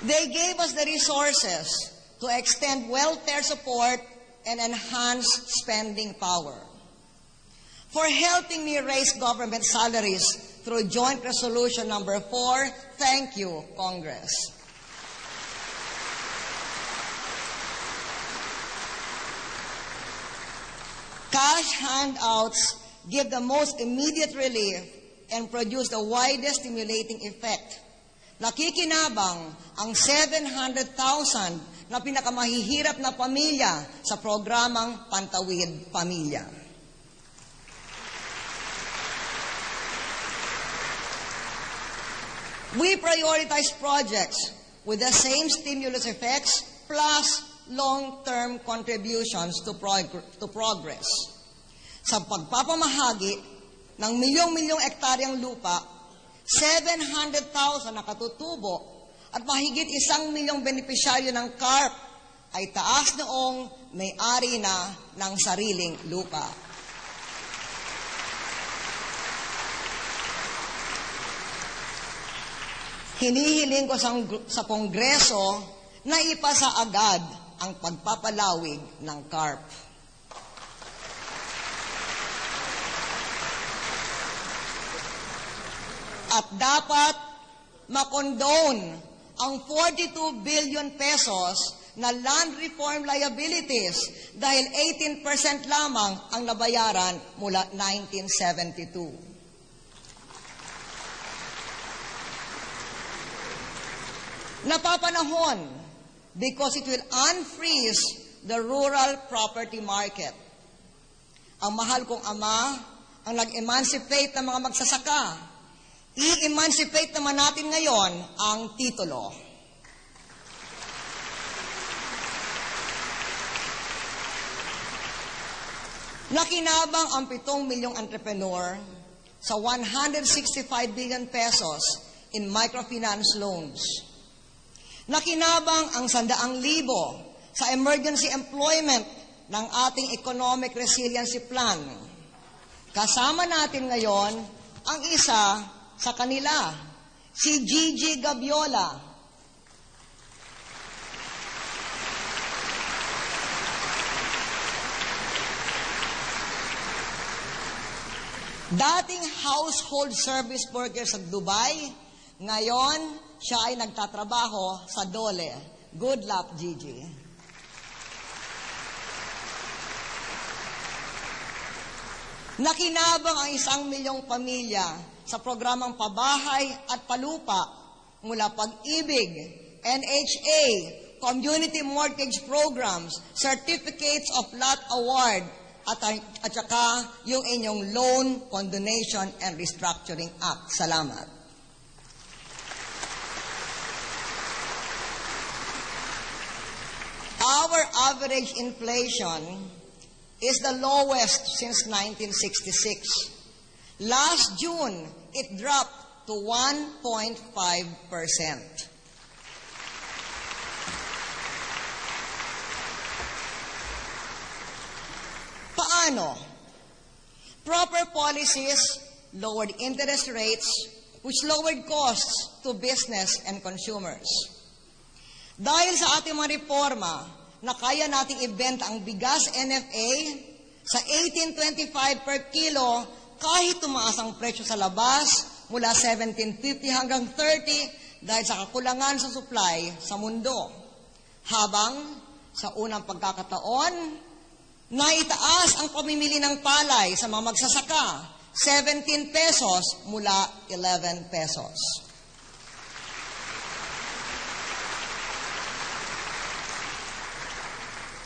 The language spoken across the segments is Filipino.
They gave us the resources to extend welfare support and enhance spending power. For helping me raise government salaries through Joint Resolution Number 4, thank you, Congress. Cash handouts give the most immediate relief and produce the widest stimulating effect. Nakikinabang ang 700,000 na pinakamahihirap na pamilya sa programang Pantawid Pamilya. We prioritize projects with the same stimulus effects plus long-term contributions to progress. Sa pagpapamahagi ng milyong-milyong ektaryang lupa, 700,000 na katutubo at mahigit 1 milyong benepisyaryo ng CARP ay taas noong may-ari na ng sariling lupa. Hinihiling ko sa Kongreso na ipasa agad ang pagpapalawig ng CARP. At dapat makondone ang 42 billion pesos na land reform liabilities dahil 18% lamang ang nabayaran mula 1972. Napapanahon because it will unfreeze the rural property market. Ang mahal kong ama ang nag-emancipate ng mga magsasaka. I-emancipate naman natin ngayon ang titulo. Nakinabang ang 7 milyong entrepreneur sa 165 billion pesos in microfinance loans. Nakinabang ang 100,000 sa emergency employment ng ating Economic Resiliency Plan. Kasama natin ngayon ang isa sa kanila, si Gigi Gabiola. Dating household service worker sa Dubai, ngayon siya ay nagtatrabaho sa Dole. Good luck, Gigi. Nakinabang ang 1 milyong pamilya sa programang pabahay at palupa mula Pag-ibig, NHA, Community Mortgage Programs, Certificates of Lot Award, at saka yung inyong Loan Condonation and Restructuring Act. Salamat. Our average inflation is the lowest since 1966. Last June, it dropped to 1.5%. Paano? Proper policies lowered interest rates, which lowered costs to business and consumers. Dahil sa ating mga reforma, na kaya nating ibenta ang bigas NFA sa 18.25 per kilo kahit tumaas ang presyo sa labas mula 17.50 hanggang 30 dahil sa kakulangan sa supply sa mundo. Habang sa unang pagkakataon, naitaas ang pamimili ng palay sa mga magsasaka, 17 pesos mula 11 pesos.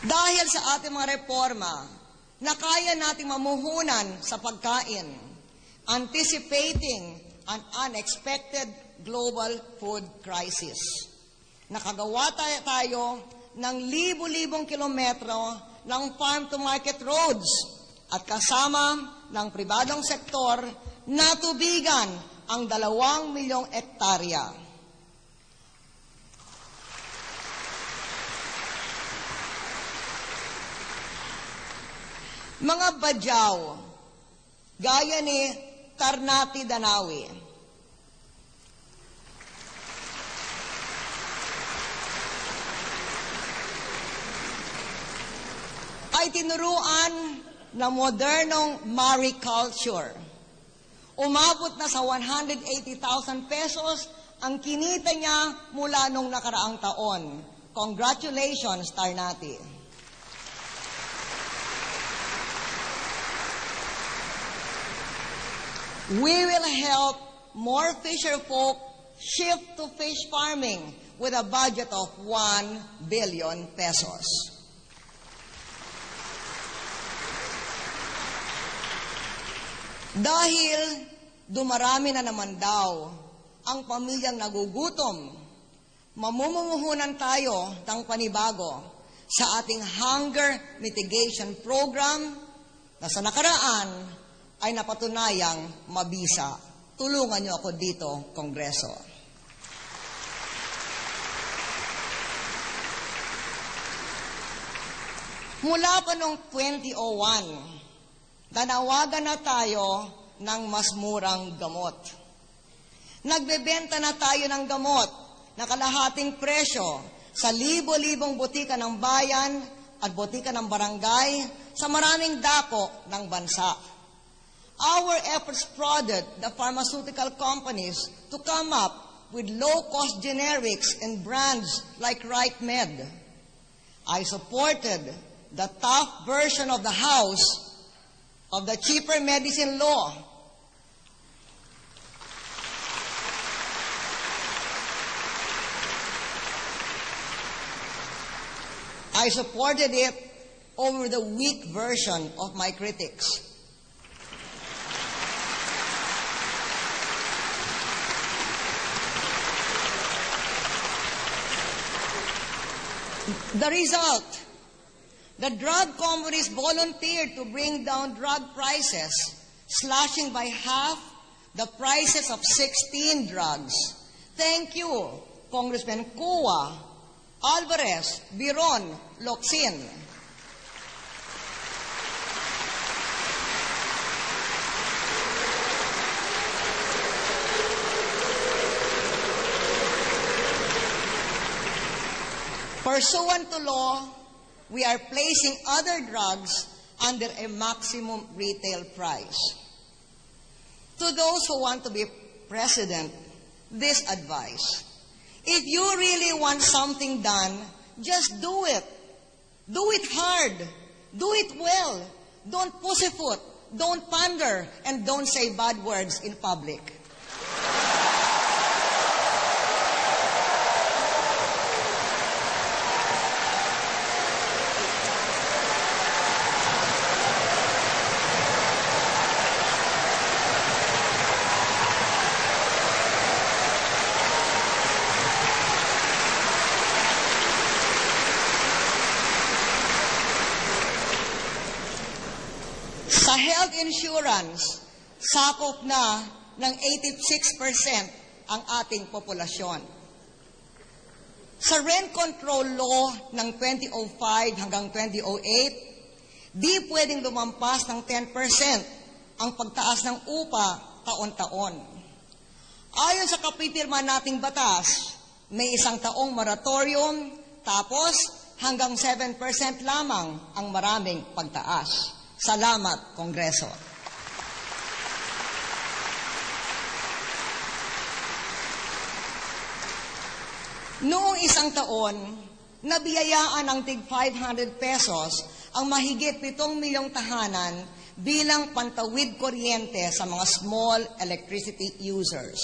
Dahil sa ating mga reforma, na kaya nating mamuhunan sa pagkain, anticipating an unexpected global food crisis. Nakagawa tayo ng libu-libong kilometro ng farm-to-market roads at kasama ng pribadong sektor natubigan ang 2 milyong ektarya. Mga badyaw, gaya ni Tarnati Danawi, ay tinuruan ng modernong mariculture. Umabot na sa 180,000 pesos ang kinita niya mula nung nakaraang taon. Congratulations, Tarnati. We will help more fisher folk shift to fish farming with a budget of 1 billion pesos. Dahil dumarami na naman daw ang pamilyang nagugutom, mamumuhunan tayo ng panibago sa ating hunger mitigation program na sa nakaraan ay napatunayang mabisa. Tulungan niyo ako dito, Kongreso. Mula pa noong 2001, nanawagan na tayo ng mas murang gamot. Nagbebenta na tayo ng gamot na kalahating presyo sa libo-libong botika ng bayan at botika ng barangay sa maraming dako ng bansa. Our efforts prodded the pharmaceutical companies to come up with low-cost generics and brands like RightMed. I supported the tough version of the House of the cheaper medicine law. I supported it over the weak version of my critics. The result, the drug companies volunteered to bring down drug prices, slashing by half the prices of 16 drugs. Thank you, Congressman Kua, Alvarez, Biron, Locsin. Pursuant to law, we are placing other drugs under a maximum retail price. To those who want to be president, this advice: if you really want something done, just do it. Do it hard. Do it well. Don't pussyfoot. Don't pander. And don't say bad words in public. Sa health insurance, sakop na ng 86% ang ating populasyon. Sa rent control law ng 2005 hanggang 2008, di pwedeng lumampas ng 10% ang pagtaas ng upa taon-taon. Ayon sa kapipirma nating batas, may 1 taong moratorium, tapos hanggang 7% lamang ang maraming pagtaas. Salamat, Kongreso. Noong 1 taon, nabiyayaan ng tig 500 pesos ang mahigit 7 milyong tahanan bilang pantawid kuryente sa mga small electricity users.